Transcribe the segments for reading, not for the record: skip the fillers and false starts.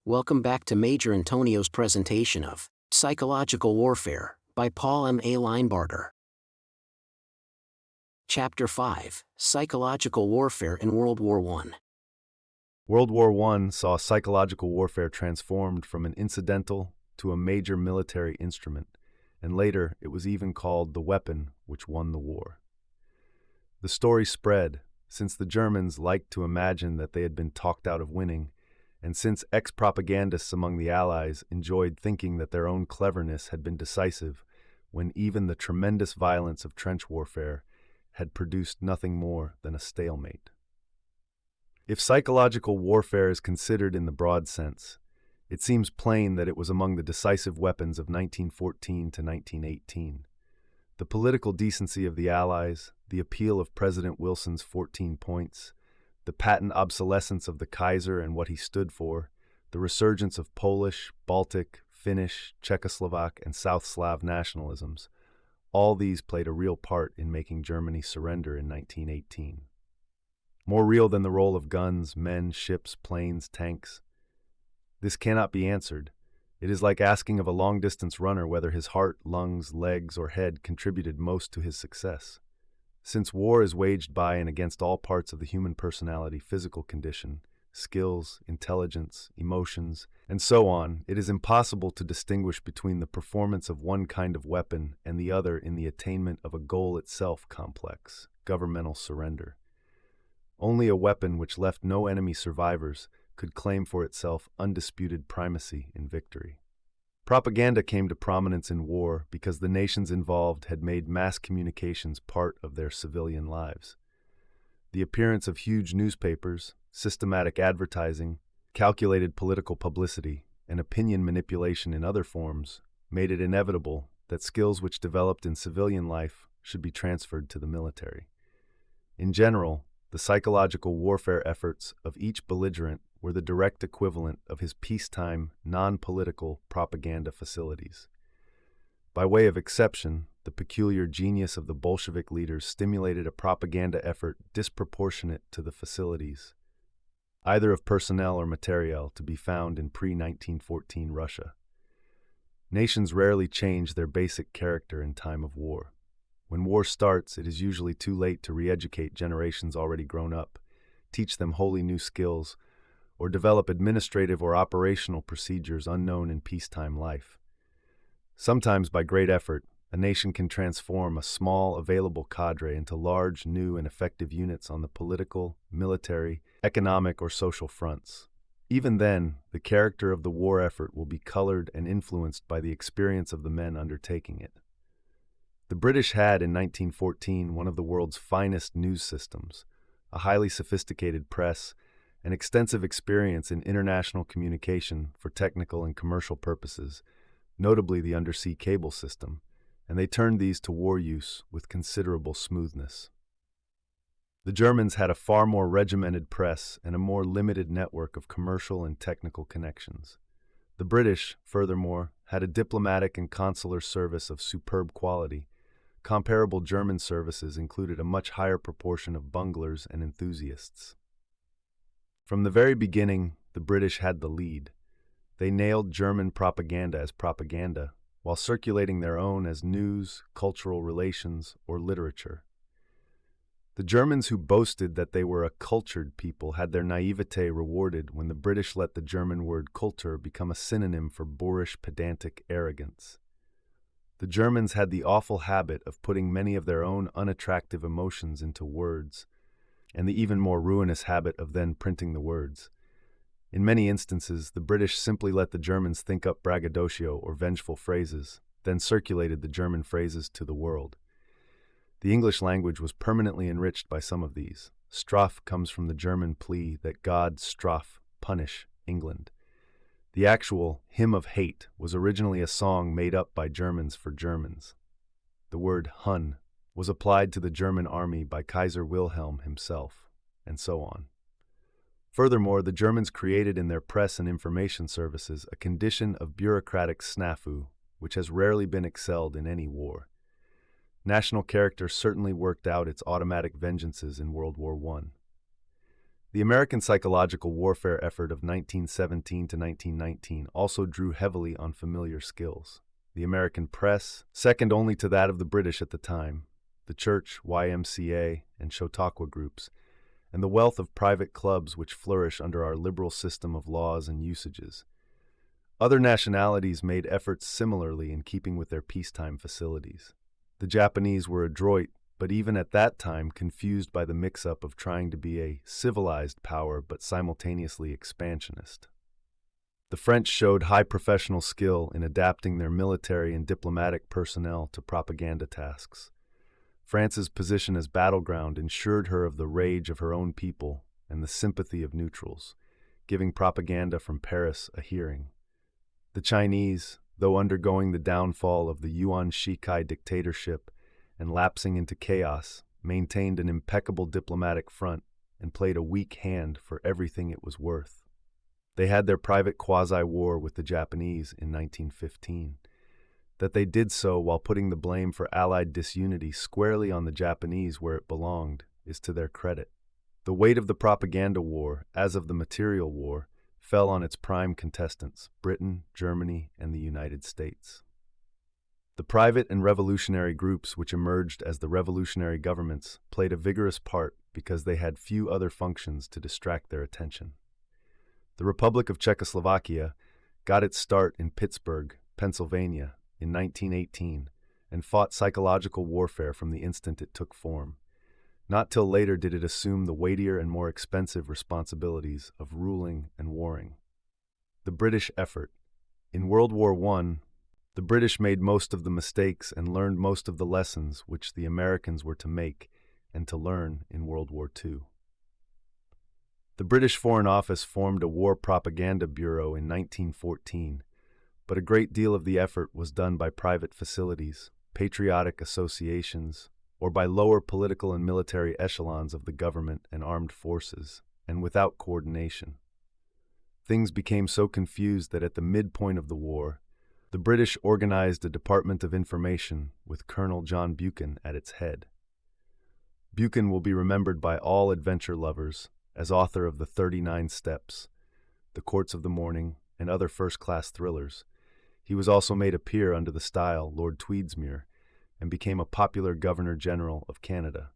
Welcome back to Major Intonio's presentation of Psychological Warfare by Paul M. A. Linebarger. Chapter 5: Psychological Warfare in World War I. World War I saw psychological warfare transformed from an incidental to a major military instrument, and later it was even called the weapon which won the war. The story spread, since the Germans liked to imagine that they had been talked out of winning, and since ex-propagandists among the Allies enjoyed thinking that their own cleverness had been decisive, when even the tremendous violence of trench warfare had produced nothing more than a stalemate. If psychological warfare is considered in the broad sense, it seems plain that it was among the decisive weapons of 1914 to 1918. The political decency of the Allies, the appeal of President Wilson's 14 points, the patent obsolescence of the Kaiser and what he stood for, the resurgence of Polish, Baltic, Finnish, Czechoslovak, and South Slav nationalisms, all these played a real part in making Germany surrender in 1918. More real than the role of guns, men, ships, planes, tanks. This cannot be answered. It is like asking of a long-distance runner whether his heart, lungs, legs, or head contributed most to his success. Since war is waged by and against all parts of the human personality, physical condition, skills, intelligence, emotions, and so on, it is impossible to distinguish between the performance of one kind of weapon and the other in the attainment of a goal itself complex, governmental surrender. Only a weapon which left no enemy survivors could claim for itself undisputed primacy in victory. Propaganda came to prominence in war because the nations involved had made mass communications part of their civilian lives. The appearance of huge newspapers, systematic advertising, calculated political publicity, and opinion manipulation in other forms made it inevitable that skills which developed in civilian life should be transferred to the military. In general, the psychological warfare efforts of each belligerent were the direct equivalent of his peacetime, non-political propaganda facilities. By way of exception, the peculiar genius of the Bolshevik leaders stimulated a propaganda effort disproportionate to the facilities, either of personnel or materiel, to be found in pre-1914 Russia. Nations rarely change their basic character in time of war. When war starts, it is usually too late to re-educate generations already grown up, teach them wholly new skills, or develop administrative or operational procedures unknown in peacetime life. Sometimes, by great effort, a nation can transform a small, available cadre into large, new, and effective units on the political, military, economic, or social fronts. Even then, the character of the war effort will be colored and influenced by the experience of the men undertaking it. The British had, in 1914, one of the world's finest news systems, a highly sophisticated press, and extensive experience in international communication for technical and commercial purposes, notably the undersea cable system, and they turned these to war use with considerable smoothness. The Germans had a far more regimented press and a more limited network of commercial and technical connections. The British, furthermore, had a diplomatic and consular service of superb quality. Comparable German services included a much higher proportion of bunglers and enthusiasts. From the very beginning, the British had the lead. They nailed German propaganda as propaganda, while circulating their own as news, cultural relations, or literature. The Germans who boasted that they were a cultured people had their naivete rewarded when the British let the German word Kultur become a synonym for boorish, pedantic arrogance. The Germans had the awful habit of putting many of their own unattractive emotions into words, and the even more ruinous habit of then printing the words. In many instances, the British simply let the Germans think up braggadocio or vengeful phrases, then circulated the German phrases to the world. The English language was permanently enriched by some of these. Strafe comes from the German plea that God strafe, punish, England. The actual Hymn of Hate was originally a song made up by Germans for Germans. The word Hun was applied to the German army by Kaiser Wilhelm himself, and so on. Furthermore, the Germans created in their press and information services a condition of bureaucratic snafu, which has rarely been excelled in any war. National character certainly worked out its automatic vengeances in World War I. The American psychological warfare effort of 1917 to 1919 also drew heavily on familiar skills. The American press, second only to that of the British at the time, the church, YMCA, and Chautauqua groups, and the wealth of private clubs which flourish under our liberal system of laws and usages. Other nationalities made efforts similarly in keeping with their peacetime facilities. The Japanese were adroit, but even at that time confused by the mix-up of trying to be a civilized power but simultaneously expansionist. The French showed high professional skill in adapting their military and diplomatic personnel to propaganda tasks. France's position as battleground ensured her of the rage of her own people and the sympathy of neutrals, giving propaganda from Paris a hearing. The Chinese, though undergoing the downfall of the Yuan Shikai dictatorship and lapsing into chaos, maintained an impeccable diplomatic front and played a weak hand for everything it was worth. They had their private quasi-war with the Japanese in 1915. That they did so while putting the blame for Allied disunity squarely on the Japanese where it belonged is to their credit. The weight of the propaganda war, as of the material war, fell on its prime contestants, Britain, Germany, and the United States. The private and revolutionary groups which emerged as the revolutionary governments played a vigorous part because they had few other functions to distract their attention. The Republic of Czechoslovakia got its start in Pittsburgh, Pennsylvania, in 1918, and fought psychological warfare from the instant it took form. Not till later did it assume the weightier and more expensive responsibilities of ruling and warring. The British effort. In World War I, the British made most of the mistakes and learned most of the lessons which the Americans were to make and to learn in World War II. The British Foreign Office formed a war propaganda bureau in 1914, but a great deal of the effort was done by private facilities, patriotic associations, or by lower political and military echelons of the government and armed forces, and without coordination. Things became so confused that at the midpoint of the war, the British organized a Department of Information with Colonel John Buchan at its head. Buchan will be remembered by all adventure lovers as author of the 39 Steps, The Courts of the Morning, and other first-class thrillers. He was also made a peer under the style Lord Tweedsmuir and became a popular Governor-General of Canada.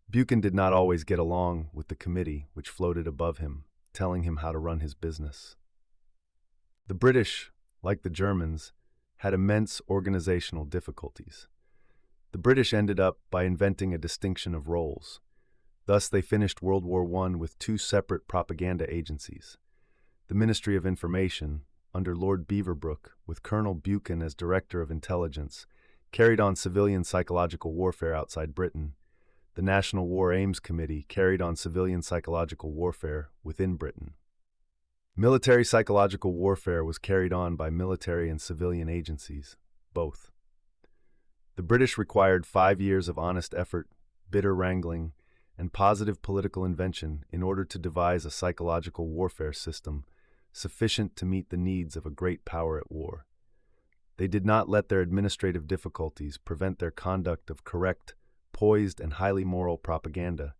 Buchan did not always get along with the committee which floated above him, telling him how to run his business. The British, like the Germans, had immense organizational difficulties. The British ended up by inventing a distinction of roles. Thus, they finished World War I with two separate propaganda agencies. The Ministry of Information, under Lord Beaverbrook, with Colonel Buchan as Director of Intelligence, carried on civilian psychological warfare outside Britain. The National War Aims Committee carried on civilian psychological warfare within Britain. Military psychological warfare was carried on by military and civilian agencies, both. The British required 5 years of honest effort, bitter wrangling, and positive political invention in order to devise a psychological warfare system sufficient to meet the needs of a great power at war. They did not let their administrative difficulties prevent their conduct of correct, poised, and highly moral propaganda,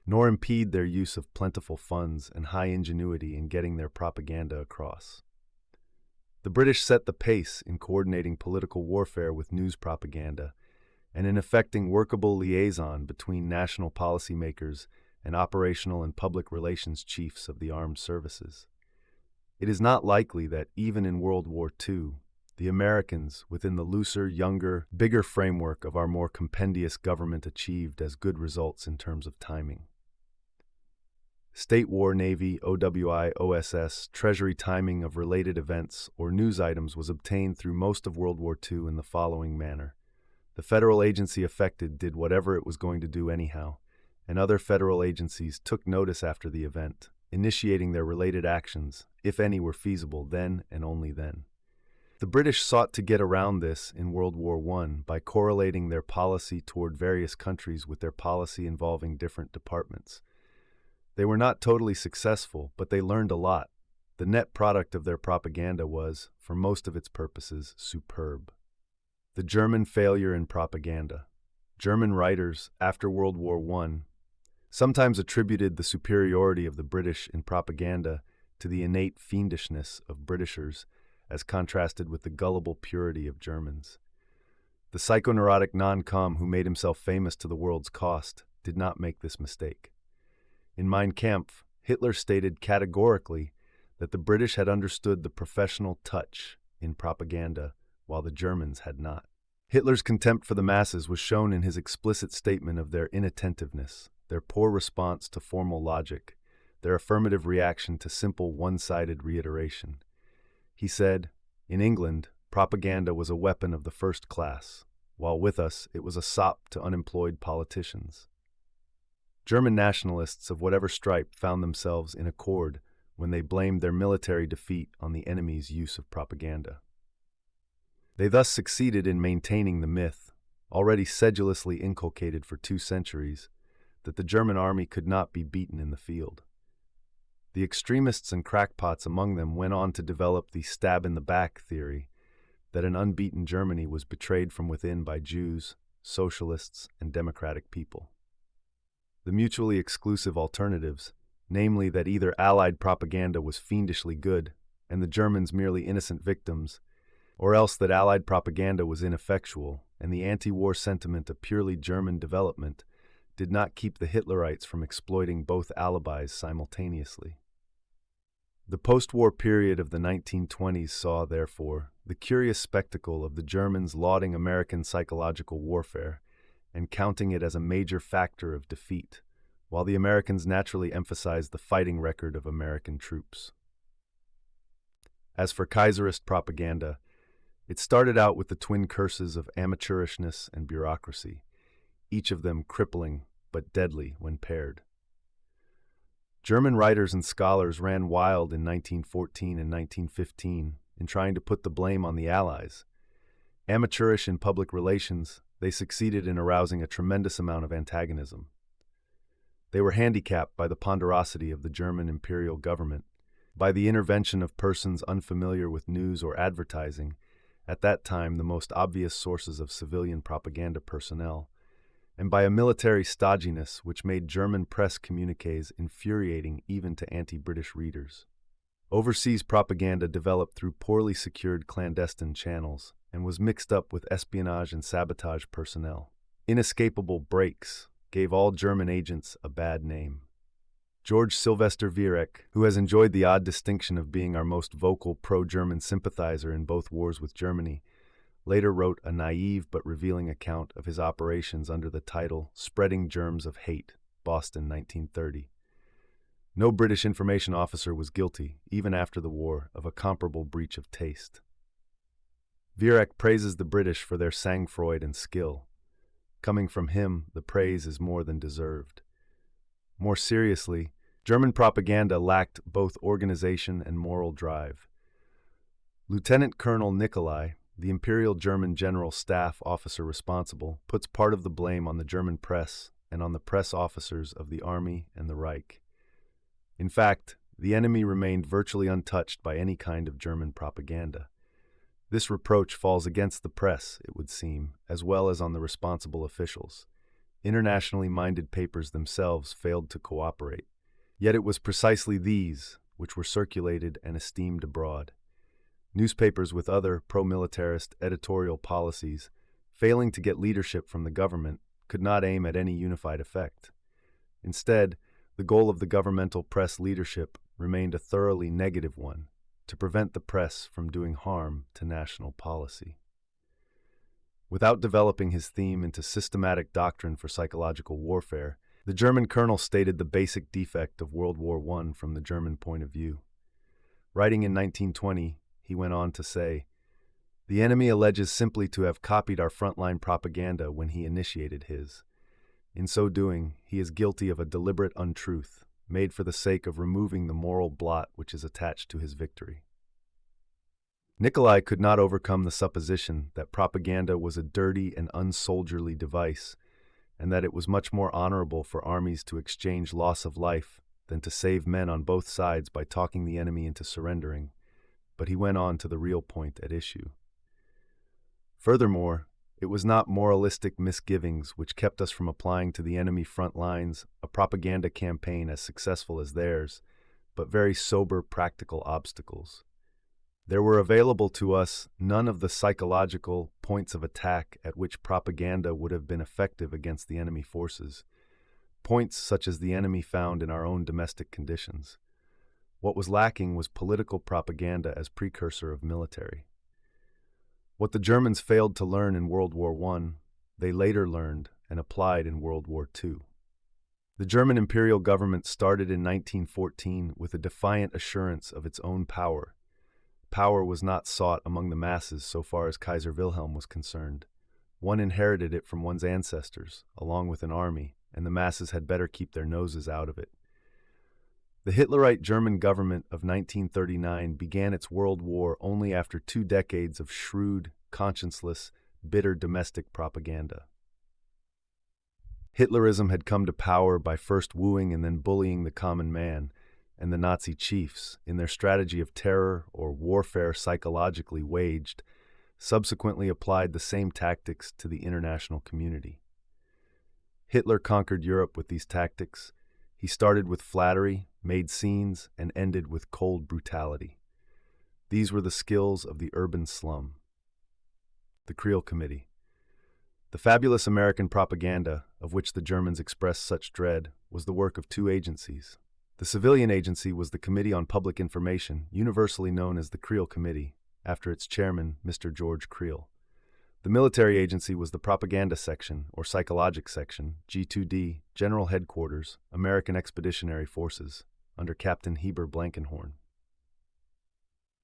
nor impede their use of plentiful funds and high ingenuity in getting their propaganda across. The British set the pace in coordinating political warfare with news propaganda and in effecting workable liaison between national policymakers and operational and public relations chiefs of the armed services. It is not likely that, even in World War II, the Americans, within the looser, younger, bigger framework of our more compendious government, achieved as good results in terms of timing. State War Navy, OWI, OSS, Treasury timing of related events or news items was obtained through most of World War II in the following manner. The federal agency affected did whatever it was going to do anyhow, and other federal agencies took notice after the event, initiating their related actions, if any were feasible then and only then. The British sought to get around this in World War I by correlating their policy toward various countries with their policy involving different departments. They were not totally successful, but they learned a lot. The net product of their propaganda was, for most of its purposes, superb. The German failure in propaganda. German writers, after World War I, sometimes attributed the superiority of the British in propaganda to the innate fiendishness of Britishers as contrasted with the gullible purity of Germans. The psychoneurotic non-com who made himself famous to the world's cost did not make this mistake. In Mein Kampf, Hitler stated categorically that the British had understood the professional touch in propaganda while the Germans had not. Hitler's contempt for the masses was shown in his explicit statement of their inattentiveness, their poor response to formal logic, their affirmative reaction to simple one-sided reiteration. He said, "In England, propaganda was a weapon of the first class, while with us it was a sop to unemployed politicians." German nationalists of whatever stripe found themselves in accord when they blamed their military defeat on the enemy's use of propaganda. They thus succeeded in maintaining the myth, already sedulously inculcated for 2 centuries, that the German army could not be beaten in the field. The extremists and crackpots among them went on to develop the stab-in-the-back theory that an unbeaten Germany was betrayed from within by Jews, socialists, and democratic people. The mutually exclusive alternatives, namely that either Allied propaganda was fiendishly good and the Germans merely innocent victims, or else that Allied propaganda was ineffectual and the anti-war sentiment a purely German development, did not keep the Hitlerites from exploiting both alibis simultaneously. The post-war period of the 1920s saw, therefore, the curious spectacle of the Germans lauding American psychological warfare and counting it as a major factor of defeat, while the Americans naturally emphasized the fighting record of American troops. As for Kaiserist propaganda, it started out with the twin curses of amateurishness and bureaucracy, each of them crippling but deadly when paired. German writers and scholars ran wild in 1914 and 1915 in trying to put the blame on the Allies. Amateurish in public relations, they succeeded in arousing a tremendous amount of antagonism. They were handicapped by the ponderosity of the German imperial government, by the intervention of persons unfamiliar with news or advertising, at that time the most obvious sources of civilian propaganda personnel, and by a military stodginess which made German press communiques infuriating even to anti-British readers. Overseas propaganda developed through poorly secured clandestine channels and was mixed up with espionage and sabotage personnel. Inescapable breaks gave all German agents a bad name. George Sylvester Viereck, who has enjoyed the odd distinction of being our most vocal pro-German sympathizer in both wars with Germany, later wrote a naive but revealing account of his operations under the title Spreading Germs of Hate, Boston, 1930. No British information officer was guilty, even after the war, of a comparable breach of taste. Viereck praises the British for their sang-froid and skill. Coming from him, the praise is more than deserved. More seriously, German propaganda lacked both organization and moral drive. Lieutenant Colonel Nicolai, the Imperial German General Staff officer responsible, puts part of the blame on the German press and on the press officers of the Army and the Reich. In fact, the enemy remained virtually untouched by any kind of German propaganda. This reproach falls against the press, it would seem, as well as on the responsible officials. Internationally minded papers themselves failed to cooperate. Yet it was precisely these which were circulated and esteemed abroad. Newspapers with other pro-militarist editorial policies, failing to get leadership from the government, could not aim at any unified effect. Instead, the goal of the governmental press leadership remained a thoroughly negative one, to prevent the press from doing harm to national policy. Without developing his theme into systematic doctrine for psychological warfare, the German colonel stated the basic defect of World War I from the German point of view. Writing in 1920, he went on to say, "The enemy alleges simply to have copied our frontline propaganda when he initiated his. In so doing, he is guilty of a deliberate untruth, made for the sake of removing the moral blot which is attached to his victory." Nicolai could not overcome the supposition that propaganda was a dirty and unsoldierly device, and that it was much more honorable for armies to exchange loss of life than to save men on both sides by talking the enemy into surrendering. But he went on to the real point at issue. Furthermore, It was not moralistic misgivings which kept us from applying to the enemy front lines a propaganda campaign as successful as theirs, but very sober, practical obstacles. There were available to us none of the psychological points of attack at which propaganda would have been effective against the enemy forces, points such as the enemy found in our own domestic conditions. What was lacking was political propaganda as precursor of military. What the Germans failed to learn in World War I, they later learned and applied in World War II. The German imperial government started in 1914 with a defiant assurance of its own power. Power was not sought among the masses so far as Kaiser Wilhelm was concerned. One inherited it from one's ancestors, along with an army, and the masses had better keep their noses out of it. The Hitlerite German government of 1939 began its world war only after 2 decades of shrewd, conscienceless, bitter domestic propaganda. Hitlerism had come to power by first wooing and then bullying the common man, and the Nazi chiefs, in their strategy of terror or warfare psychologically waged, subsequently applied the same tactics to the international community. Hitler conquered Europe with these tactics. He started with flattery, made scenes, and ended with cold brutality. These were the skills of the urban slum. The Creel Committee. The fabulous American propaganda, of which the Germans expressed such dread, was the work of 2 agencies. The civilian agency was the Committee on Public Information, universally known as the Creel Committee, after its chairman, Mr. George Creel. The military agency was the Propaganda Section, or Psychologic Section, G2D, General Headquarters, American Expeditionary Forces, under Captain Heber Blankenhorn.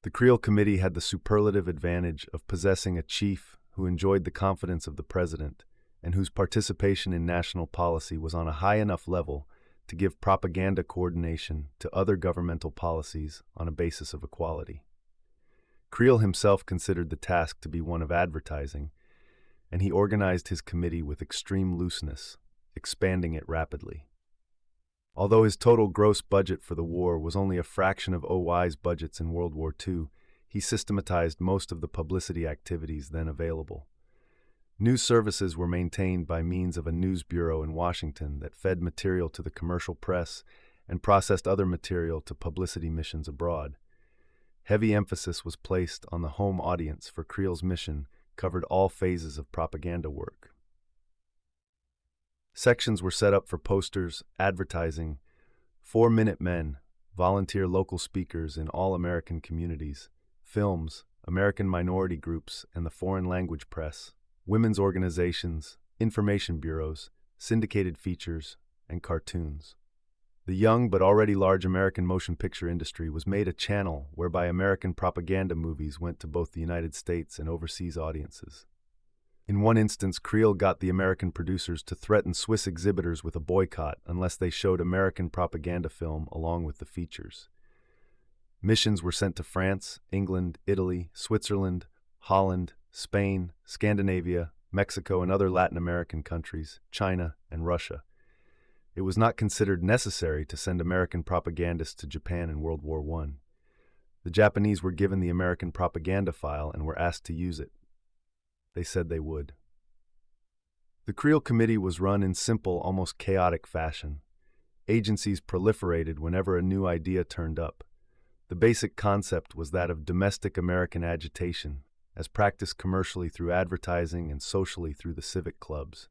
The Creel Committee had the superlative advantage of possessing a chief who enjoyed the confidence of the president and whose participation in national policy was on a high enough level to give propaganda coordination to other governmental policies on a basis of equality. Creel himself considered the task to be one of advertising, and he organized his committee with extreme looseness, expanding it rapidly. Although his total gross budget for the war was only a fraction of WWII's budgets in World War II, he systematized most of the publicity activities then available. News services were maintained by means of a news bureau in Washington that fed material to the commercial press and processed other material to publicity missions abroad. Heavy emphasis was placed on the home audience, for Creel's mission covered all phases of propaganda work. Sections were set up for posters, advertising, 4-minute men, volunteer local speakers in all American communities, films, American minority groups and the foreign language press, women's organizations, information bureaus, syndicated features, and cartoons. The young but already large American motion picture industry was made a channel whereby American propaganda movies went to both the United States and overseas audiences. In one instance, Creel got the American producers to threaten Swiss exhibitors with a boycott unless they showed American propaganda film along with the features. Missions were sent to France, England, Italy, Switzerland, Holland, Spain, Scandinavia, Mexico, and other Latin American countries, China, and Russia. It was not considered necessary to send American propagandists to Japan in World War I. The Japanese were given the American propaganda file and were asked to use it. They said they would. The Creel Committee was run in simple, almost chaotic fashion. Agencies proliferated whenever a new idea turned up. The basic concept was that of domestic American agitation, as practiced commercially through advertising and socially through the civic clubs.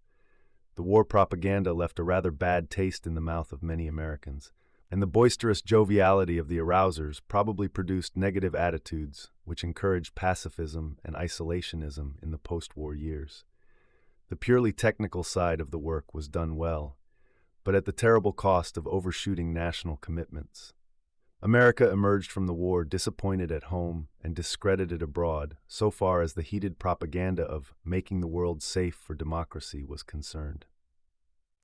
The war propaganda left a rather bad taste in the mouth of many Americans, and the boisterous joviality of the arousers probably produced negative attitudes which encouraged pacifism and isolationism in the post-war years. The purely technical side of the work was done well, but at the terrible cost of overshooting national commitments. America emerged from the war disappointed at home and discredited abroad so far as the heated propaganda of making the world safe for democracy was concerned.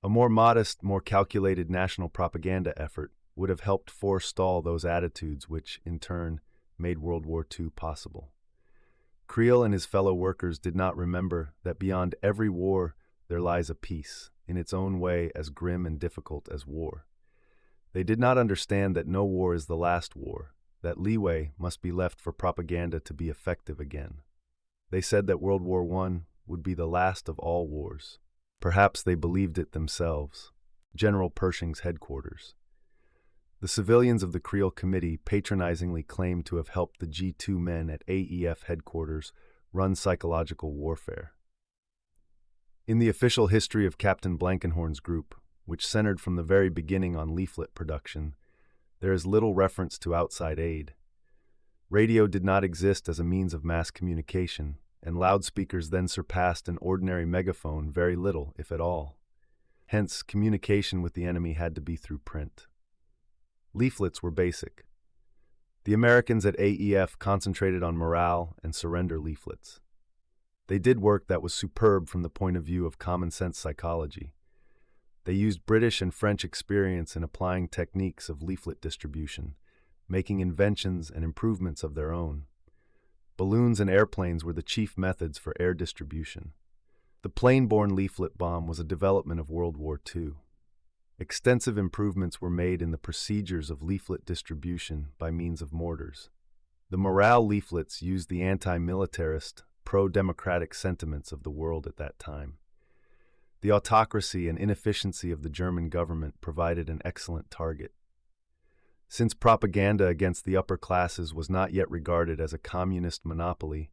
A more modest, more calculated national propaganda effort would have helped forestall those attitudes which, in turn, made World War II possible. Creel and his fellow workers did not remember that beyond every war there lies a peace, in its own way as grim and difficult as war. They did not understand that no war is the last war, that leeway must be left for propaganda to be effective again. They said that World War I would be the last of all wars. Perhaps they believed it themselves. General Pershing's headquarters. The civilians of the Creel Committee patronizingly claimed to have helped the G2 men at AEF headquarters run psychological warfare. In the official history of Captain Blankenhorn's group, which centered from the very beginning on leaflet production, there is little reference to outside aid. Radio did not exist as a means of mass communication, and loudspeakers then surpassed an ordinary megaphone very little, if at all. Hence, communication with the enemy had to be through print. Leaflets were basic. The Americans at AEF concentrated on morale and surrender leaflets. They did work that was superb from the point of view of common-sense psychology. They used British and French experience in applying techniques of leaflet distribution, making inventions and improvements of their own. Balloons and airplanes were the chief methods for air distribution. The plane-borne leaflet bomb was a development of World War II. Extensive improvements were made in the procedures of leaflet distribution by means of mortars. The morale leaflets used the anti-militarist, pro-democratic sentiments of the world at that time. The autocracy and inefficiency of the German government provided an excellent target. Since propaganda against the upper classes was not yet regarded as a communist monopoly,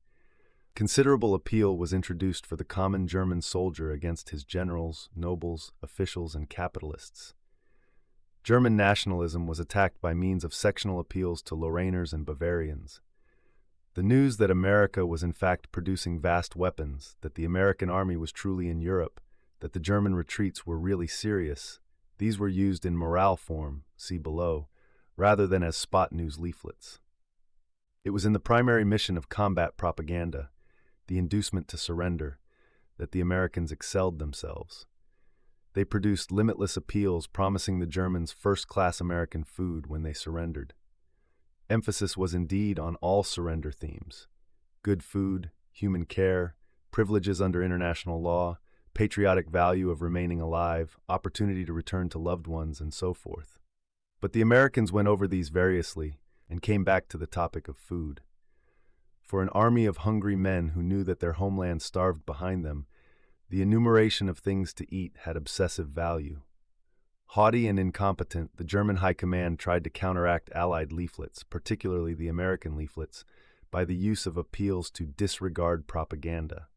considerable appeal was introduced for the common German soldier against his generals, nobles, officials, and capitalists. German nationalism was attacked by means of sectional appeals to Lorrainers and Bavarians. The news that America was in fact producing vast weapons, that the American army was truly in Europe, that the German retreats were really serious, these were used in morale form, see below, rather than as spot news leaflets. It was in the primary mission of combat propaganda, the inducement to surrender, that the Americans excelled themselves. They produced limitless appeals promising the Germans first-class American food when they surrendered. Emphasis was indeed on all surrender themes: good food, human care, privileges under international law, patriotic value of remaining alive, opportunity to return to loved ones, and so forth. But the Americans went over these variously and came back to the topic of food. For an army of hungry men who knew that their homeland starved behind them, the enumeration of things to eat had obsessive value. Haughty and incompetent, the German High Command tried to counteract Allied leaflets, particularly the American leaflets, by the use of appeals to disregard propaganda.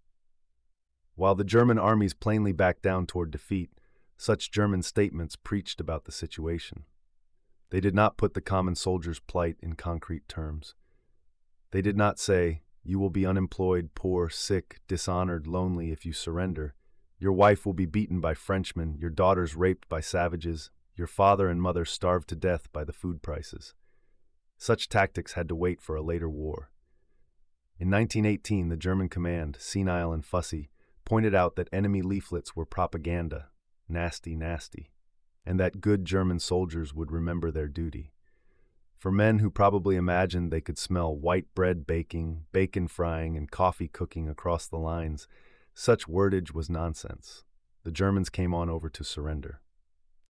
While the German armies plainly backed down toward defeat, such German statements preached about the situation. They did not put the common soldier's plight in concrete terms. They did not say, "You will be unemployed, poor, sick, dishonored, lonely if you surrender. Your wife will be beaten by Frenchmen, your daughters raped by savages, your father and mother starved to death by the food prices." Such tactics had to wait for a later war. In 1918, the German command, senile and fussy, pointed out that enemy leaflets were propaganda, nasty, nasty, and that good German soldiers would remember their duty. For men who probably imagined they could smell white bread baking, bacon frying, and coffee cooking across the lines, such wordage was nonsense. The Germans came on over to surrender.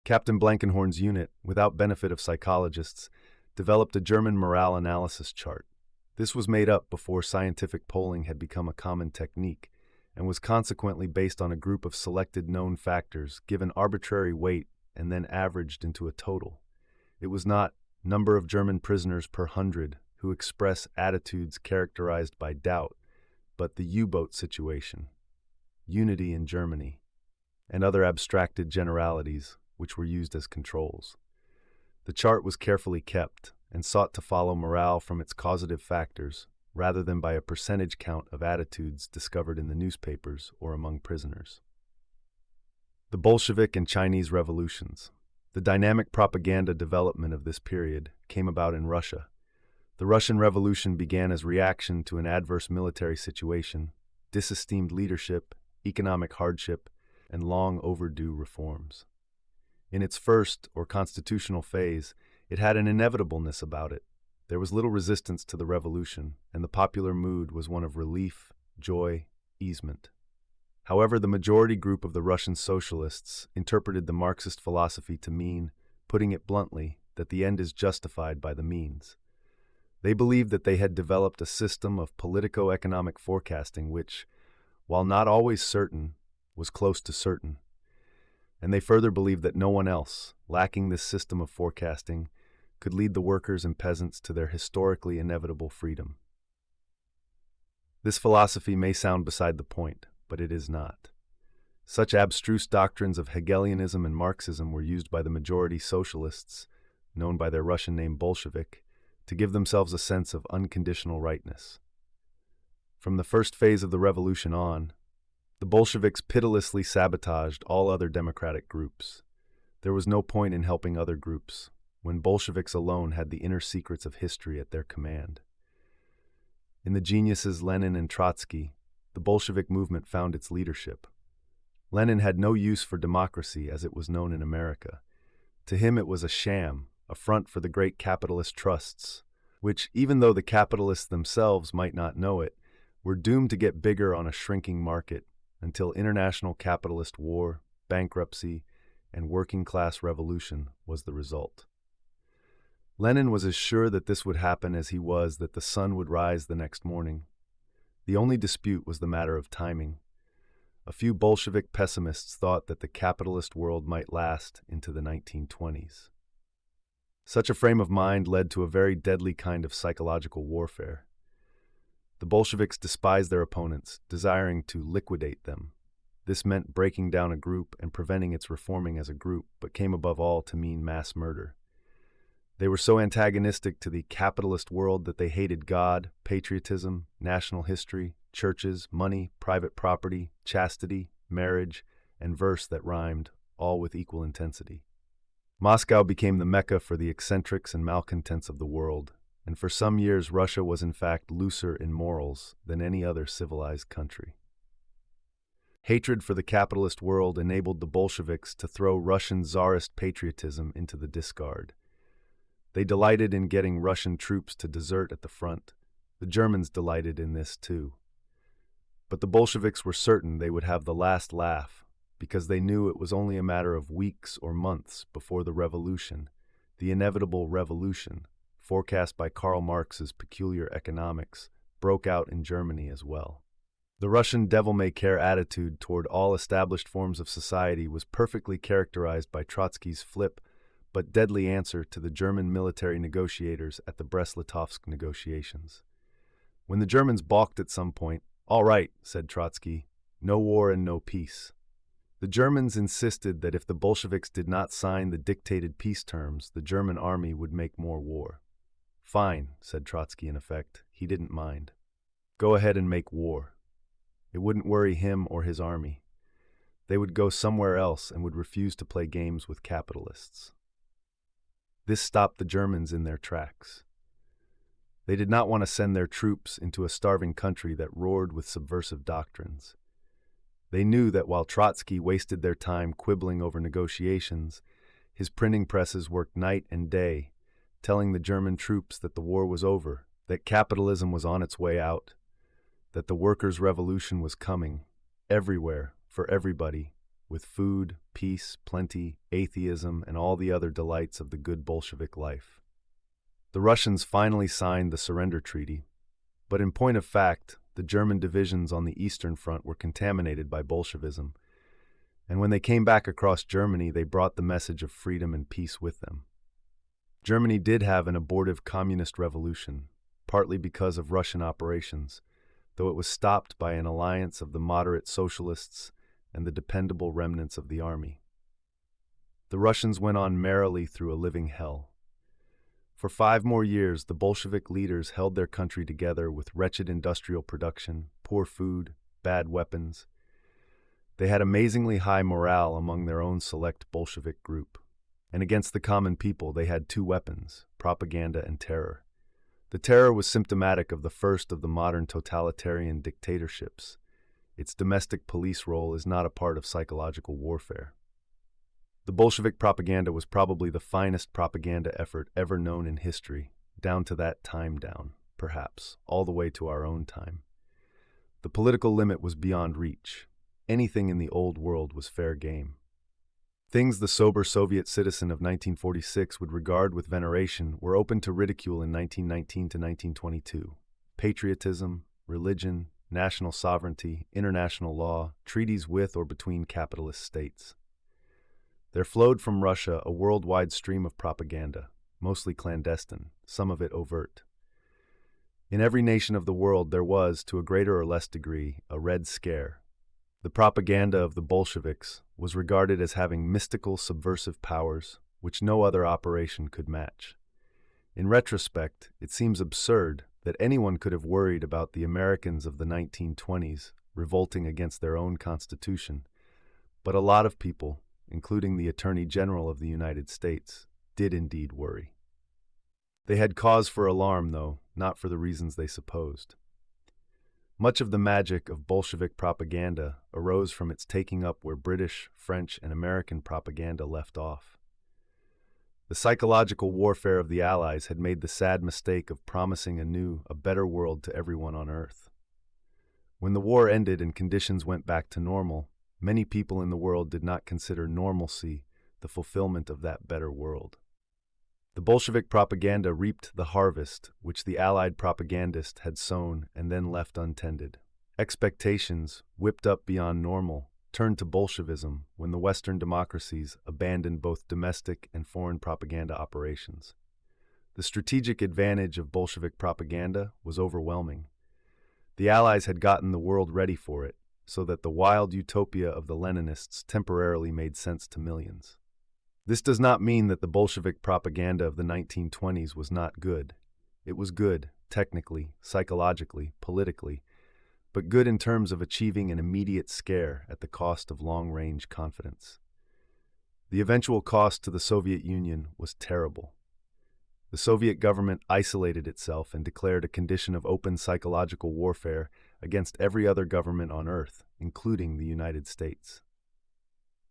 Captain Blankenhorn's unit, without benefit of psychologists, developed a German morale analysis chart. This was made up before scientific polling had become a common technique, and was consequently based on a group of selected known factors, given arbitrary weight, and then averaged into a total. It was not number of German prisoners per 100 who express attitudes characterized by doubt, but the U-boat situation, unity in Germany, and other abstracted generalities which were used as controls. The chart was carefully kept and sought to follow morale from its causative factors rather than by a percentage count of attitudes discovered in the newspapers or among prisoners. The Bolshevik and Chinese revolutions. The dynamic propaganda development of this period came about in Russia. The Russian Revolution began as reaction to an adverse military situation, disesteemed leadership, economic hardship, and long overdue reforms. In its first, or constitutional phase, it had an inevitableness about it. There was little resistance to the revolution, and the popular mood was one of relief, joy, easement. However, the majority group of the Russian socialists interpreted the Marxist philosophy to mean, putting it bluntly, that the end is justified by the means. They believed that they had developed a system of politico-economic forecasting which, while not always certain, was close to certain. And they further believed that no one else, lacking this system of forecasting, could lead the workers and peasants to their historically inevitable freedom. This philosophy may sound beside the point, but it is not. Such abstruse doctrines of Hegelianism and Marxism were used by the majority socialists, known by their Russian name Bolshevik, to give themselves a sense of unconditional rightness. From the first phase of the revolution on, the Bolsheviks pitilessly sabotaged all other democratic groups. There was no point in helping other groups, when Bolsheviks alone had the inner secrets of history at their command. In the geniuses Lenin and Trotsky, the Bolshevik movement found its leadership. Lenin had no use for democracy as it was known in America. To him it was a sham, a front for the great capitalist trusts, which, even though the capitalists themselves might not know it, were doomed to get bigger on a shrinking market until international capitalist war, bankruptcy, and working-class revolution was the result. Lenin was as sure that this would happen as he was that the sun would rise the next morning. The only dispute was the matter of timing. A few Bolshevik pessimists thought that the capitalist world might last into the 1920s. Such a frame of mind led to a very deadly kind of psychological warfare. The Bolsheviks despised their opponents, desiring to liquidate them. This meant breaking down a group and preventing its reforming as a group, but came above all to mean mass murder. They were so antagonistic to the capitalist world that they hated God, patriotism, national history, churches, money, private property, chastity, marriage, and verse that rhymed, all with equal intensity. Moscow became the Mecca for the eccentrics and malcontents of the world, and for some years Russia was in fact looser in morals than any other civilized country. Hatred for the capitalist world enabled the Bolsheviks to throw Russian czarist patriotism into the discard. They delighted in getting Russian troops to desert at the front. The Germans delighted in this too. But the Bolsheviks were certain they would have the last laugh, because they knew it was only a matter of weeks or months before the revolution, the inevitable revolution, forecast by Karl Marx's peculiar economics, broke out in Germany as well. The Russian devil-may-care attitude toward all established forms of society was perfectly characterized by Trotsky's flip but deadly answer to the German military negotiators at the Brest-Litovsk negotiations. When the Germans balked at some point, "All right," said Trotsky, "no war and no peace." The Germans insisted that if the Bolsheviks did not sign the dictated peace terms, the German army would make more war. "Fine," said Trotsky in effect. He didn't mind. "Go ahead and make war." It wouldn't worry him or his army. They would go somewhere else and would refuse to play games with capitalists. This stopped the Germans in their tracks. They did not want to send their troops into a starving country that roared with subversive doctrines. They knew that while Trotsky wasted their time quibbling over negotiations, his printing presses worked night and day, telling the German troops that the war was over, that capitalism was on its way out, that the workers' revolution was coming, everywhere, for everybody, with food, peace, plenty, atheism, and all the other delights of the good Bolshevik life. The Russians finally signed the surrender treaty, but in point of fact, the German divisions on the Eastern Front were contaminated by Bolshevism, and when they came back across Germany, they brought the message of freedom and peace with them. Germany did have an abortive communist revolution, partly because of Russian operations, though it was stopped by an alliance of the moderate socialists and the dependable remnants of the army. The Russians went on merrily through a living hell. For 5 more years, the Bolshevik leaders held their country together with wretched industrial production, poor food, bad weapons. They had amazingly high morale among their own select Bolshevik group. And against the common people, they had 2 weapons, propaganda and terror. The terror was symptomatic of the first of the modern totalitarian dictatorships. Its domestic police role is not a part of psychological warfare. The Bolshevik propaganda was probably the finest propaganda effort ever known in history, down to that time down, perhaps, all the way to our own time. The political limit was beyond reach. Anything in the old world was fair game. Things the sober Soviet citizen of 1946 would regard with veneration were open to ridicule in 1919 to 1922. Patriotism, religion, national sovereignty, international law, treaties with or between capitalist states. There flowed from Russia a worldwide stream of propaganda, mostly clandestine, some of it overt. In every nation of the world there was, to a greater or less degree, a Red Scare. The propaganda of the Bolsheviks was regarded as having mystical subversive powers which no other operation could match. In retrospect, it seems absurd that anyone could have worried about the Americans of the 1920s revolting against their own constitution, but a lot of people, including the Attorney General of the United States, did indeed worry. They had cause for alarm, though, not for the reasons they supposed. Much of the magic of Bolshevik propaganda arose from its taking up where British, French, and American propaganda left off. The psychological warfare of the Allies had made the sad mistake of promising a better world to everyone on Earth. When the war ended and conditions went back to normal, many people in the world did not consider normalcy the fulfillment of that better world. The Bolshevik propaganda reaped the harvest which the Allied propagandist had sown and then left untended. Expectations, whipped up beyond normal, turned to Bolshevism when the Western democracies abandoned both domestic and foreign propaganda operations. The strategic advantage of Bolshevik propaganda was overwhelming. The Allies had gotten the world ready for it, so that the wild utopia of the Leninists temporarily made sense to millions. This does not mean that the Bolshevik propaganda of the 1920s was not good. It was good, technically, psychologically, politically, but good in terms of achieving an immediate scare at the cost of long-range confidence. The eventual cost to the Soviet Union was terrible. The Soviet government isolated itself and declared a condition of open psychological warfare against every other government on Earth, including the United States.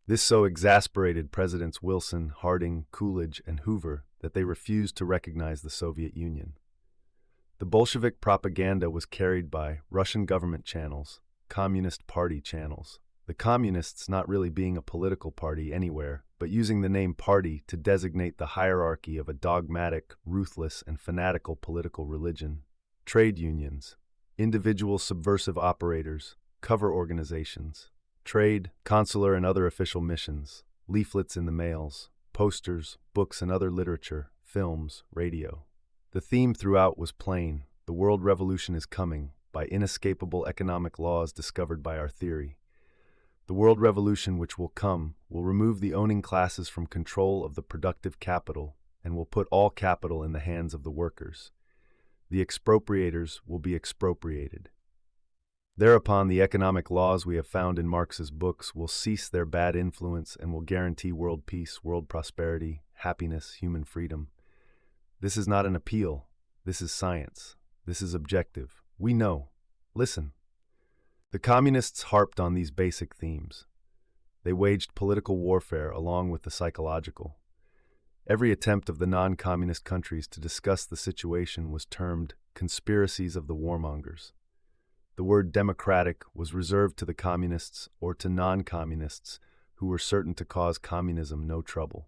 This so exasperated Presidents Wilson, Harding, Coolidge, and Hoover that they refused to recognize the Soviet Union. The Bolshevik propaganda was carried by Russian government channels, Communist Party channels, the Communists not really being a political party anywhere, but using the name party to designate the hierarchy of a dogmatic, ruthless, and fanatical political religion, trade unions, individual subversive operators, cover organizations, trade, consular, and other official missions, leaflets in the mails, posters, books and other literature, films, radio. The theme throughout was plain: the world revolution is coming, by inescapable economic laws discovered by our theory. The world revolution which will come will remove the owning classes from control of the productive capital and will put all capital in the hands of the workers. The expropriators will be expropriated. Thereupon, the economic laws we have found in Marx's books will cease their bad influence and will guarantee world peace, world prosperity, happiness, human freedom. This is not an appeal. This is science. This is objective. We know. Listen. The communists harped on these basic themes. They waged political warfare along with the psychological. Every attempt of the non-communist countries to discuss the situation was termed conspiracies of the warmongers. The word democratic was reserved to the communists or to non-communists who were certain to cause communism no trouble.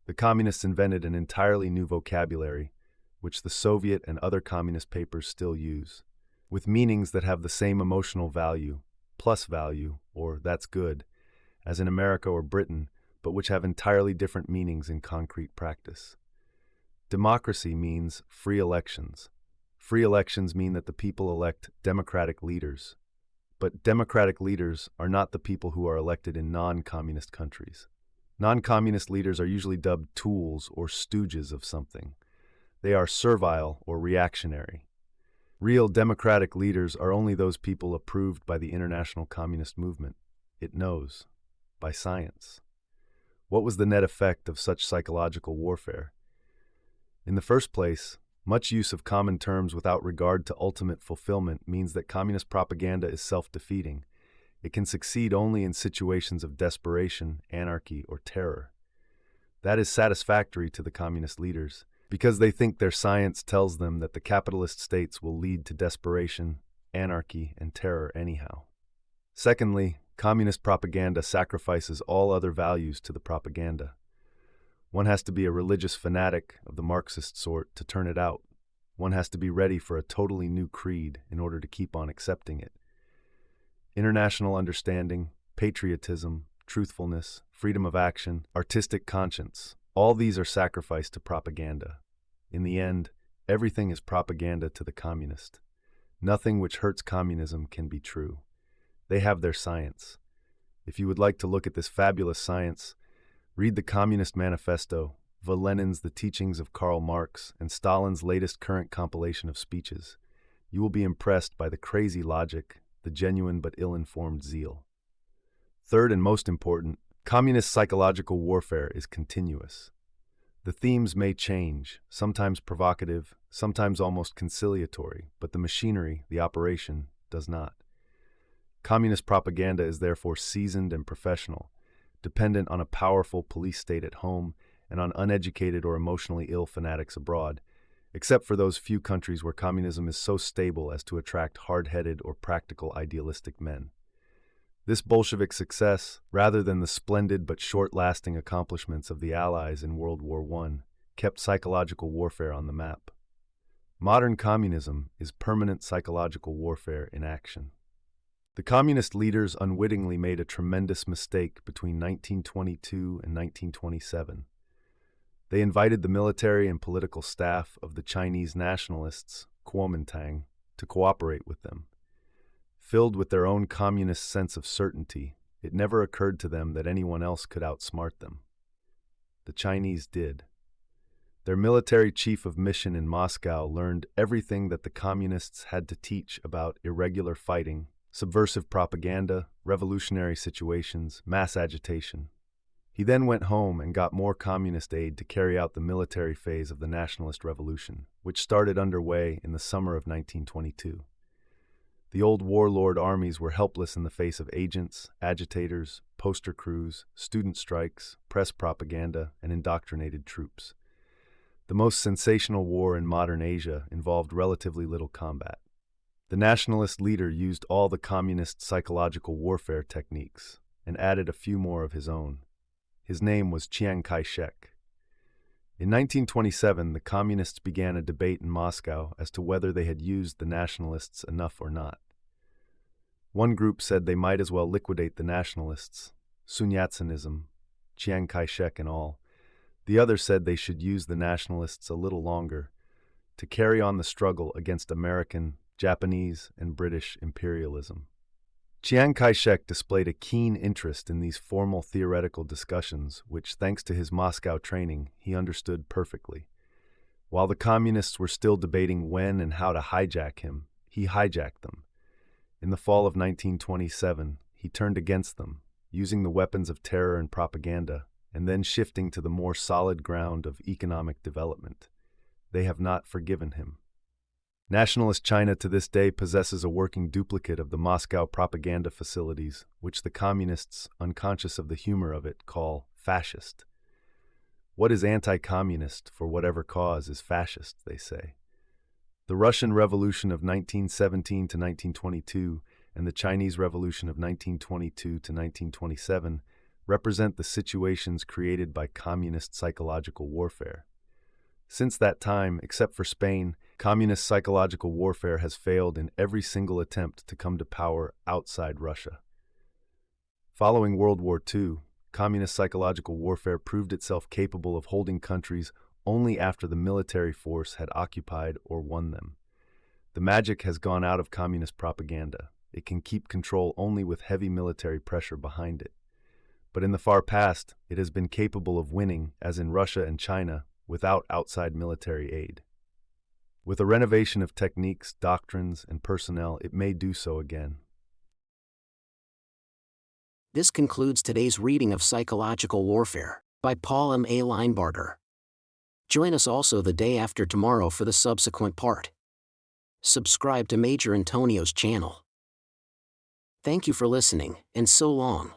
The communists invented an entirely new vocabulary, which the Soviet and other communist papers still use, with meanings that have the same emotional value, plus value, or that's good, as in America or Britain, but which have entirely different meanings in concrete practice. Democracy means free elections. Free elections mean that the people elect democratic leaders. But democratic leaders are not the people who are elected in non-communist countries. Non-communist leaders are usually dubbed tools or stooges of something. They are servile or reactionary. Real democratic leaders are only those people approved by the international communist movement. It knows. By science. What was the net effect of such psychological warfare? In the first place, much use of common terms without regard to ultimate fulfillment means that communist propaganda is self-defeating. It can succeed only in situations of desperation, anarchy, or terror. That is satisfactory to the communist leaders, because they think their science tells them that the capitalist states will lead to desperation, anarchy, and terror anyhow. Secondly, communist propaganda sacrifices all other values to the propaganda. One has to be a religious fanatic of the Marxist sort to turn it out. One has to be ready for a totally new creed in order to keep on accepting it. International understanding, patriotism, truthfulness, freedom of action, artistic conscience, all these are sacrificed to propaganda. In the end, everything is propaganda to the communist. Nothing which hurts communism can be true. They have their science. If you would like to look at this fabulous science, read the Communist Manifesto, Lenin's The Teachings of Karl Marx, and Stalin's latest current compilation of speeches. You will be impressed by the crazy logic, the genuine but ill-informed zeal. Third and most important, communist psychological warfare is continuous. The themes may change, sometimes provocative, sometimes almost conciliatory, but the machinery, the operation, does not. Communist propaganda is therefore seasoned and professional, dependent on a powerful police state at home and on uneducated or emotionally ill fanatics abroad, except for those few countries where communism is so stable as to attract hard-headed or practical idealistic men. This Bolshevik success, rather than the splendid but short-lasting accomplishments of the Allies in World War I, kept psychological warfare on the map. Modern communism is permanent psychological warfare in action. The communist leaders unwittingly made a tremendous mistake between 1922 and 1927. They invited the military and political staff of the Chinese nationalists, Kuomintang, to cooperate with them. Filled with their own communist sense of certainty, it never occurred to them that anyone else could outsmart them. The Chinese did. Their military chief of mission in Moscow learned everything that the communists had to teach about irregular fighting, subversive propaganda, revolutionary situations, mass agitation. He then went home and got more communist aid to carry out the military phase of the nationalist revolution, which started underway in the summer of 1922. The old warlord armies were helpless in the face of agents, agitators, poster crews, student strikes, press propaganda, and indoctrinated troops. The most sensational war in modern Asia involved relatively little combat. The nationalist leader used all the communist psychological warfare techniques and added a few more of his own. His name was Chiang Kai-shek. In 1927, the communists began a debate in Moscow as to whether they had used the nationalists enough or not. One group said they might as well liquidate the nationalists, Sun Yat-senism, Chiang Kai-shek and all. The other said they should use the nationalists a little longer to carry on the struggle against American, Japanese, and British imperialism. Chiang Kai-shek displayed a keen interest in these formal theoretical discussions, which, thanks to his Moscow training, he understood perfectly. While the communists were still debating when and how to hijack him, he hijacked them. In the fall of 1927, he turned against them, using the weapons of terror and propaganda, and then shifting to the more solid ground of economic development. They have not forgiven him. Nationalist China to this day possesses a working duplicate of the Moscow propaganda facilities, which the communists, unconscious of the humor of it, call fascist. What is anti-communist for whatever cause is fascist, they say. The Russian Revolution of 1917 to 1922 and the Chinese Revolution of 1922 to 1927 represent the situations created by communist psychological warfare. Since that time, except for Spain, communist psychological warfare has failed in every single attempt to come to power outside Russia. Following World War II, communist psychological warfare proved itself capable of holding countries only after the military force had occupied or won them. The magic has gone out of communist propaganda. It can keep control only with heavy military pressure behind it. But in the far past, it has been capable of winning, as in Russia and China, without outside military aid. With a renovation of techniques, doctrines, and personnel, it may do so again. This concludes today's reading of Psychological Warfare by Paul M. A. Linebarger. Join us also the day after tomorrow for the subsequent part. Subscribe to Major Intonio's channel. Thank you for listening, and so long.